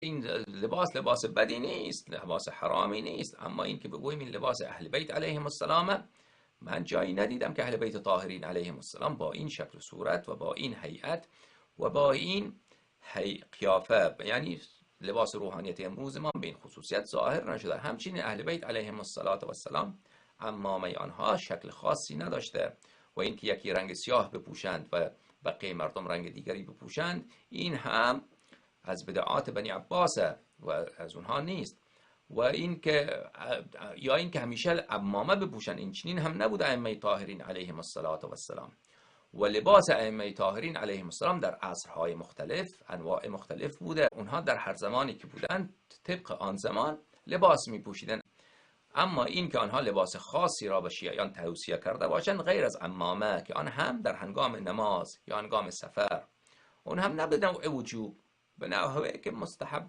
این لباس بدی نیست، لباس حرامی نیست، اما این که بگوییم این لباس اهل بیت علیهم السلام، من جایی ندیدم که اهل بیت طاهرین علیهم السلام با این شکل و صورت و با این هیئت و با این قیافه، یعنی لباس روحانیت امروز ما به این خصوصیت ظاهر نشده. همچنین اهل بیت علیهم السلام عمامه آنها شکل خاصی نداشته و اینکه یکی رنگ سیاه بپوشند و بقیه مردم رنگ دیگری بپوشند، این هم از بدعات بنی عباسه و از اونها نیست. و این که یا این که همیشه عمامه بپوشن، این چنین هم نبود ائمه طاهرین علیهم السلام. و لباس ائمه طاهرین علیهم السلام در عصرهای مختلف انواع مختلف بوده، اونها در هر زمانی که بودن طبق آن زمان لباس می پوشیدن. اما این که آنها لباس خاصی را به شیعیان توصیه کرده باشند غیر از عمامه که آن هم در هنگام نماز یا هنگام سفر، اون هم نه به نوع وجوب، به نوعی که مستحب